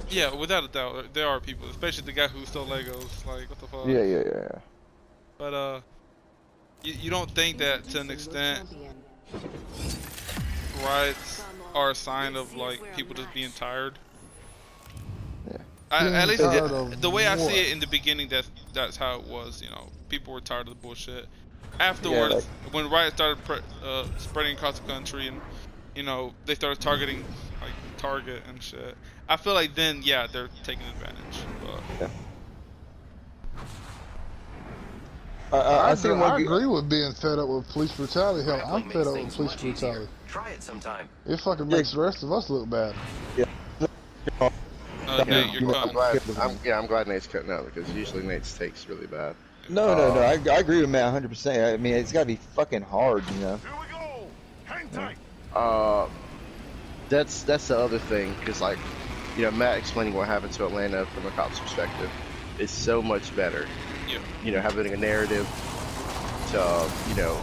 Yeah, without a doubt, there are people, especially the guy who stole Legos. Like, what the fuck? Yeah. But you don't think that to an extent riots are a sign of like people just being tired? Yeah. At Being least tired the way I of see what? it in the beginning, that's how it was. You know, people were tired of the bullshit. Yeah, like Afterwards, when riots started spreading across the country, and you know they started targeting like Target and shit, I feel like then yeah they're taking advantage. But yeah. I I agree, seen one. I agree with being fed up with police brutality. Hell, I'm Grappling fed makes up with things police much easier. brutality. Try it sometime. It fucking Yeah, makes the rest of us look bad. yeah. Nate, you're I'm cutting. glad. I'm glad Nate's cutting out because usually Nate's takes really bad. No. I agree with Matt 100%. I mean, it's got to be fucking hard, you know. Here we go. Hang tight. Uh, that's the other thing because like, you know, Matt explaining what happened to Atlanta from a cop's perspective is so much better. Yeah. You know, having a narrative to you know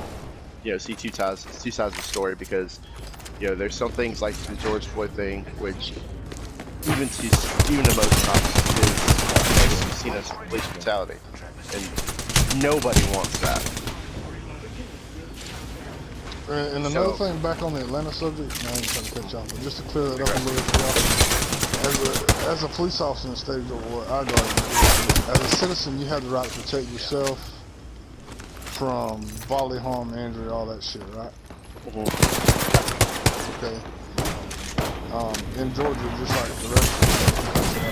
see two sides of the story because you know there's some things like the George Floyd thing which even the most cops is seen as police brutality and nobody wants that. And another thing, back on the Atlanta subject, I ain't trying to cut you off, but just to clear that up a little for y'all, as a police officer in the state of Georgia, I go, as a citizen, you have the right to protect yourself from bodily harm, injury, all that shit, right? Okay. In Georgia, just like the rest of the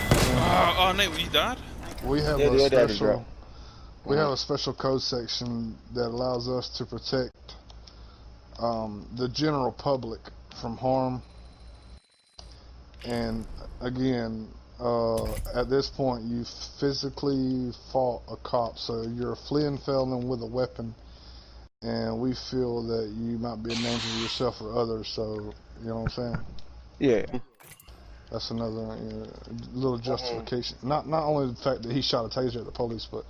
country, Oh, Nate, you died? we have Yeah, a the other special, we have a special code section that allows us to protect the general public from harm. And again, at this point, you physically fought a cop, so you're a fleeing felon with a weapon, and we feel that you might be a danger to yourself or others. So, you know what I'm saying? Yeah. That's another little justification. Not only the fact that he shot a taser at the police, but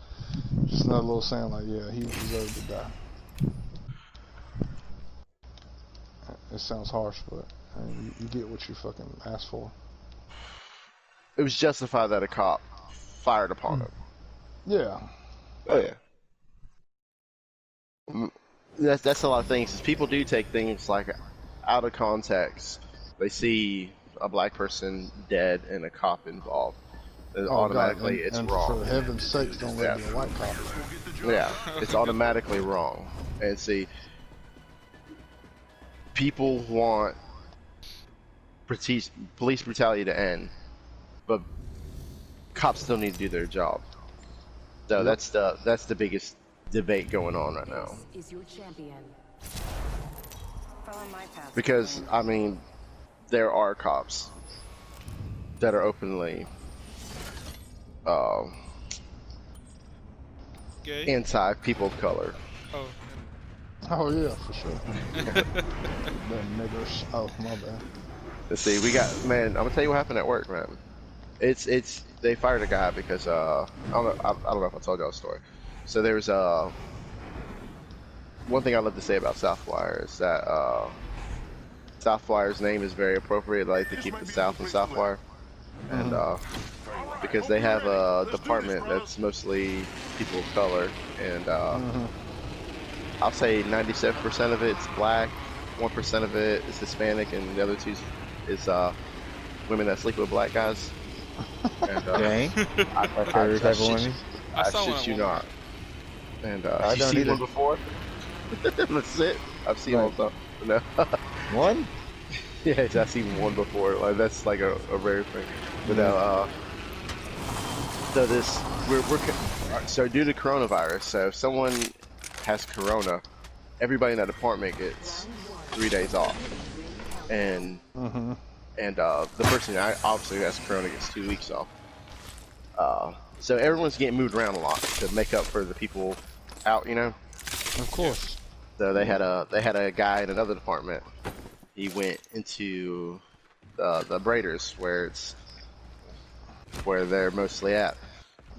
just another little saying like, yeah, he deserved to die. It sounds harsh, but you get what you fucking asked for. It was justified that a cop fired upon him. Yeah. Oh yeah. That's a lot of things. People do take things like out of context. They see a black person dead and a cop involved. And automatically God. it's and wrong. For heaven's sakes, don't let me be a white cop. Yeah, it's automatically wrong. And see, people want police brutality to end, but cops still need to do their job. So that's the biggest debate going on right now. Is your champion. Follow my path. Because I mean, there are cops that are openly Gay? anti people of color. Oh. Oh yeah, for sure. Them niggers. Oh my bad. Let's see, we got man. I'm gonna tell you what happened at work, man. It's they fired a guy because I don't know if I told y'all the story. So there's one thing I love to say about Southwire is that Southwire's name is very appropriate. I like to keep the South in Southwire, and because they have a department that's mostly people of color, and I'll say 97% of it's black, 1% of it is Hispanic, and the other two is women that sleep with black guys. And, Dang. I saw shit you one. not. And I you don't seen either. one before? That's it. I've seen one. No. One? Yes, I've seen one before. Like that's like a rare thing. But now, so this so due to coronavirus. So if someone has corona, everybody in that department gets 3 days off, and the person obviously who has corona gets 2 weeks off. So everyone's getting moved around a lot to make up for the people out, you know. Of course. So they had a guy in another department. He went into the braiders where they're mostly at.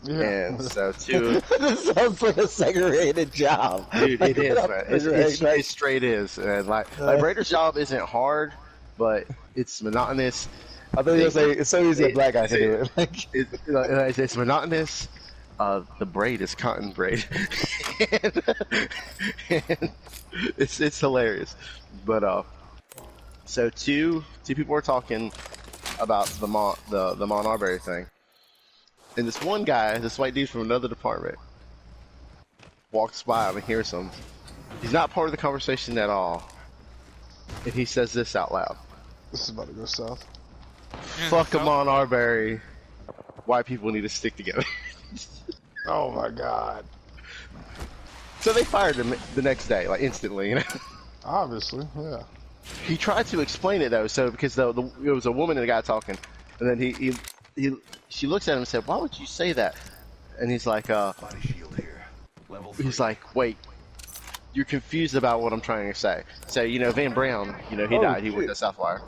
Yeah. And so two, This sounds like a segregated job. dude, it is, man. It straight is. And like Braider's job isn't hard, but it's monotonous. I thought you were saying it's so easy a black guy can do it. Like, It's monotonous. The braid is cotton braid. and it's hilarious. But so two people were talking about the Mon Arbery thing, and this one guy, this white dude from another department, walks by him and hears him. He's not part of the conversation at all, and he says this out loud: This is about to go south. "Fuck Amon Arbery. White people need to stick together." Oh my god. So they fired him the next day, like instantly. You know. Obviously, yeah. He tried to explain it though, so because it was a woman and a guy talking, and then she looks at him and said, "Why would you say that?" And he's like, Body shield here. Level 3. he's like, "Wait, you're confused about what I'm trying to say." So you know, Van Brown, you know, he Oh, died. He went shit. to Southwire,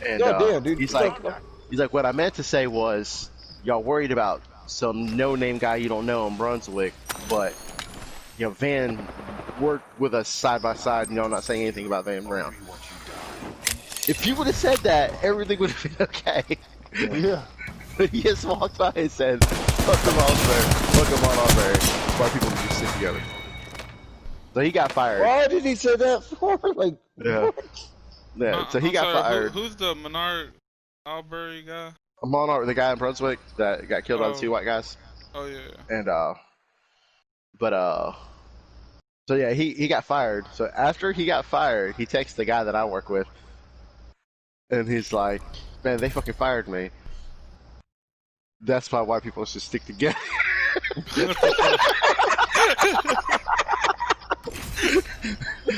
and God damn, dude. he's like, what I meant to say was, y'all worried about some no-name guy you don't know in Brunswick, but you know, Van worked with us side by side, and y'all not saying anything about Van Brown. If you would have said that, everything would have been okay. Yeah. But he just walked by and said, "Fuck them all, fuck them all, white people need to stick together." So he got fired. why did he say that for? Like, Yeah. Yeah. So he I'm got sorry, fired. Who's the Menard Arbery guy? Amon, the guy in Brunswick that got killed by the Oh. two white guys. Oh yeah. And so yeah, he got fired. So after he got fired, he texts the guy that I work with, and he's like, "Man, they fucking fired me. That's why white people should stick together."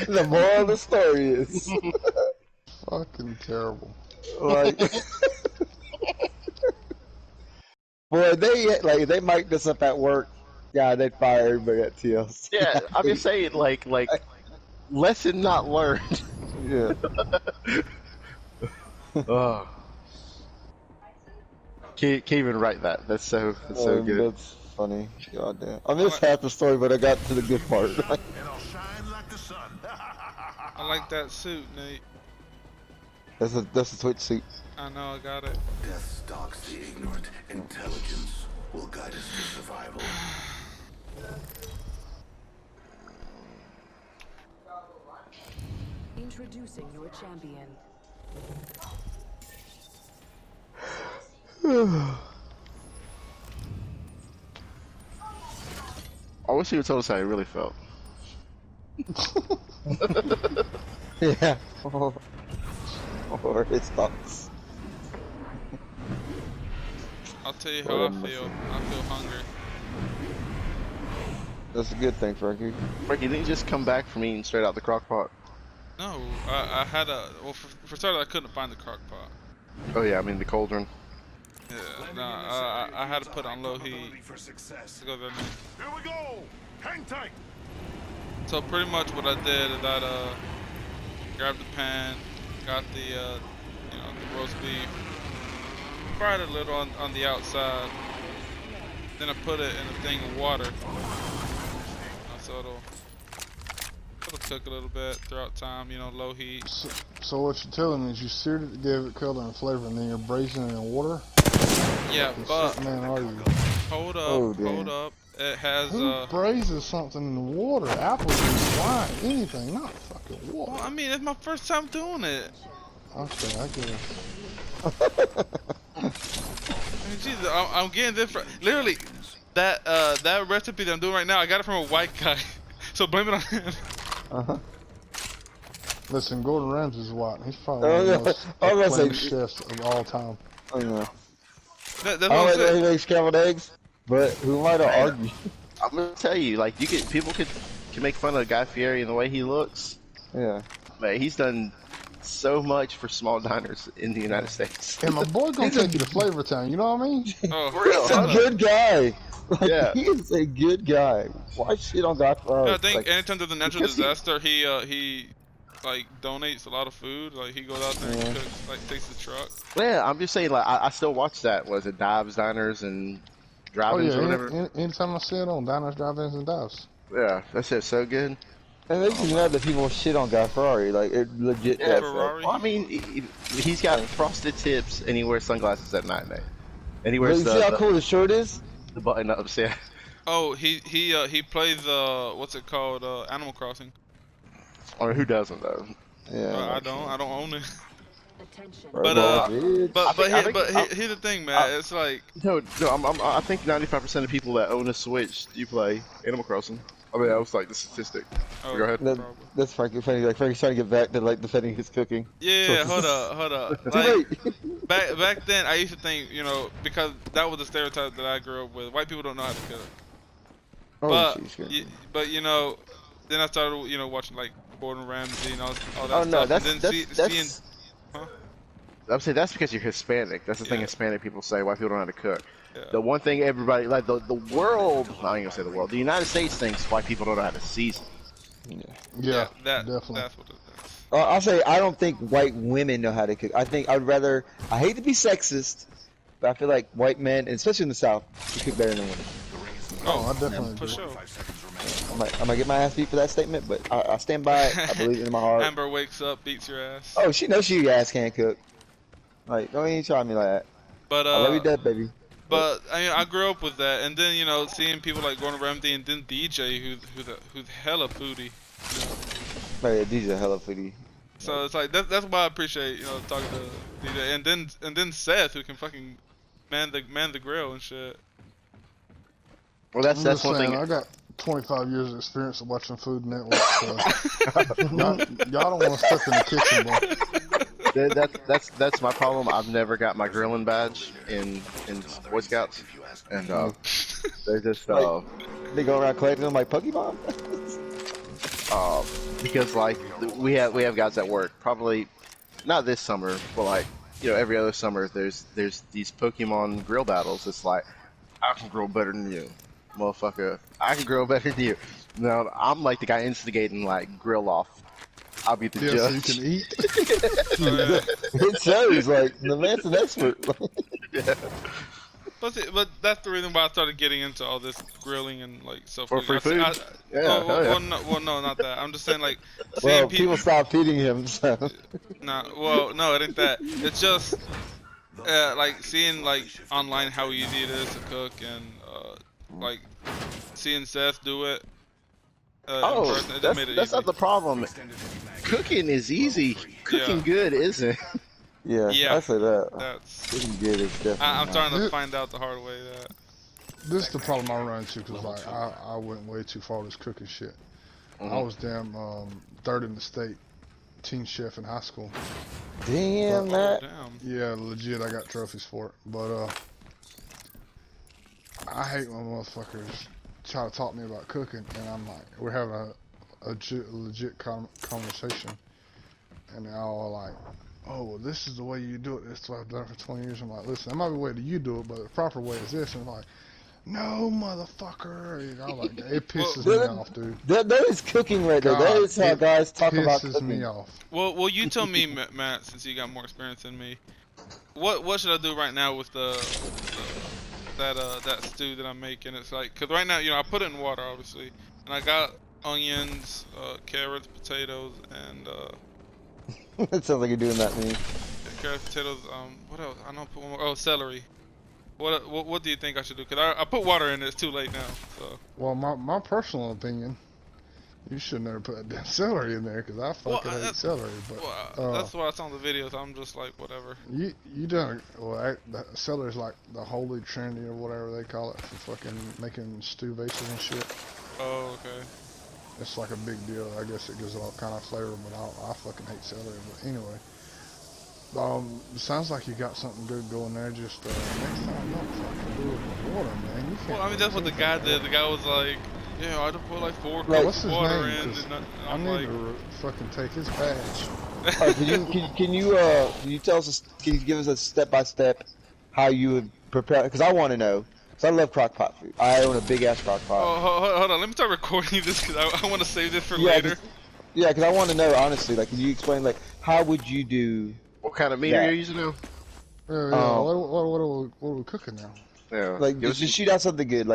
the moral of the story is, Fucking terrible. like, boy, they mic this up at work. Yeah, they fire everybody at TLC. Yeah, I'm just saying, like lesson not learned. Yeah. Oh. Can't even write that. That's so good. That's funny. God damn. I missed half the story, but I got to the good part. And I'll shine like the sun. I like that suit, Nate. That's a Twitch suit. I know, I got it. Death stalks the ignorant. Intelligence will guide us to survival. Introducing your champion. I wish he would told us how he really felt. Yeah. Or his thoughts. I'll tell you how I feel. I feel hungry. That's a good thing, Frankie. Frankie, didn't you just come back from eating straight out the crock pot? No, I had well, for starters, I couldn't find the crock pot. Oh yeah, I mean the cauldron. Yeah, nah, I had to put on low heat For success. to go there. Here we go. Hang tight. So pretty much what I did is I grabbed the pan, got the the roast beef, fried it a little on the outside, then I put it in a thing of water, so it'll cook a little bit throughout time, low heat. So what you're telling me is you seared it to give it color and flavor, and then you're braising it in water? Yeah, What but sick man are you? hold Oh, up, damn. hold up. It has Who braises something in water? Apple juice, wine, anything, not fucking water. well, I mean, it's my first time doing it. Okay, I guess. I mean, Jesus, I'm getting this from, literally, that recipe that I'm doing right now, I got it from a white guy. So blame it on him. Uh-huh. Listen, Gordon Ramsay's white. He's probably Oh, one yeah. of the most I was gonna acclaimed say- chefs of all time. I know. That's I what don't I'm like that he saying. makes scrambled eggs, but who might have argued? I'm gonna tell you, like people can make fun of Guy Fieri and the way he looks. Yeah. Man, he's done so much for small diners in the United States. And my boy gonna take you to Flavor Town, you know what I mean? Oh, He's a good guy. Like, Yeah. he is a good guy. Why shit on Guy Fieri? I think Like, anytime there's a natural because he- disaster, he like donates a lot of food. Like he goes out there and cooks, like takes the truck. Yeah, I'm just saying, like I still watch that. Was it Dives, Diners, and Oh Drive-ins yeah, or whatever? anytime I see it on Diners, Drive-Ins, and Dives. Yeah, that's it. So good. And they just know that people shit on Guy Ferrari, like it legit. Yeah, Does, Ferrari. Well, I mean, he's got frosted tips and he wears sunglasses at night, mate. And he wears you see how cool the shirt is? the button ups, yeah. Oh, he plays what's it called? Animal Crossing. I mean, who doesn't though? Yeah. I don't own it. Attention. But here's the thing, man. It's like No, I think 95% of people that own a Switch do play Animal Crossing. I mean, that was like the statistic. oh, Go ahead. probably. That's fucking funny. Like Frankie's trying to get back to like defending his cooking. Yeah, hold up. Too Like, late. back then, I used to think, because that was the stereotype that I grew up with. White people don't know how to cook. Oh, But jeez. then I started, watching like Gordon Ramsay and all that Oh stuff. no, and then that's seeing, huh? I'm saying that's because you're Hispanic. That's the thing Yeah. Hispanic people say. White people don't know how to cook. Yeah. The one thing everybody, like the world, I ain't gonna say the world, the United States thinks white people don't know how to season. Yeah, that definitely. that's what it is. I'll say I don't think white women know how to cook. I think I hate to be sexist, but I feel like white men, and especially in the South, can cook better than women. Oh, I definitely For agree. sure. I might get my ass beat for that statement, but I stand by it. I believe it in my heart. Amber wakes up, beats your ass. Oh, she knows she ass can't cook. Like, don't even try me like that. But I love you dead, baby. But I grew up with that, and then seeing people like Gordon Ramsay and then DJ, who's hella foodie. Man, yeah, DJ hella foodie. So it's like that's why I appreciate talking to DJ, and then Seth, who can fucking man the grill and shit. Well, that's I'm that's just one saying, thing. I got 25 years of experience of watching Food Network, so y'all don't want to step in the kitchen, boy. That's my problem. I've never got my grilling badge in Boy Scouts, and they're just They go around collecting them like Pokemon. because like we have guys at work, probably not this summer, but like every other summer there's these Pokemon grill battles. It's like I can grill better than you, motherfucker. I can grill better than you. No, I'm like the guy instigating like grill off. I'll be the Yeah, so you judge. can eat. It shows like the man's an expert. But that's the reason why I started getting into all this grilling and like stuff. For free food? Yeah, hell yeah. Well, no, not that. I'm just saying like Well, seeing people stop feeding him. So. No, it ain't that. It's just like seeing like online how easy it is to cook and like seeing Seth do it. In person, it just made it that's easy. not the problem. Cooking is easy. Cooking Yeah. good isn't. Yeah, Yeah. I say that. That's. Cooking good is definitely. I'm not. starting to find out the hard way that. This is the problem I run into because like I went way too far with this cooking shit. I was damn third in the state, teen chef in high school. Damn that. Damn. Yeah, legit, I got trophies for it. But I hate when motherfuckers try to talk me about cooking, and I'm like, we're having a legit conversation, and they're all like, oh, well, this is the way you do it. This is what I've done for 20 years. I'm like, listen, that might be the way that you do it, but the proper way is this. And I'm like, no, motherfucker. And I'm like, it pisses me off, dude. That is cooking right there. That God, is how it guys talk about pisses cooking. me off. Well, you tell me, Matt, since you got more experience than me. What should I do right now with that stew that I'm making? It's like, cause right now, I put it in water, obviously, and I got onions, carrots, potatoes, and It sounds like you're doing that to me. carrots, potatoes. What else? I don't put one more. Oh, celery. What do you think I should do? Cause I put water in it. It's too late now. So. Well, my personal opinion, you should never put damn celery in there because I fucking hate celery. But Well, that's why I saw in the videos. I'm just like, whatever. you done celery is like the holy trinity or whatever they call it for fucking making stew bases and shit. Oh, okay. It's like a big deal. I guess it gives all kind of flavor, but I fucking hate celery. But anyway, sounds like you got something good going there. Just next time, don't fucking do it with water, man. You can't. Well, I mean, that's what the guy did. The guy was like, yeah, I had to put like 4 Like, cups What's of his water name? in. 'Cause And I I'm need like, to fucking take his badge. Can you tell us? Can you give us a step by step how you would prepare? Because I want to know. Because I love crock pot food. I own a big ass crock pot. oh, hold on. Let me start recording this because I want to save this for Yeah, later. Yeah, because I want to know honestly. Like, can you explain like how would you do? What kind of meat are you using now? Yeah, Oh. what are we cooking now? Yeah. Like, give us just shoot out something good. Like,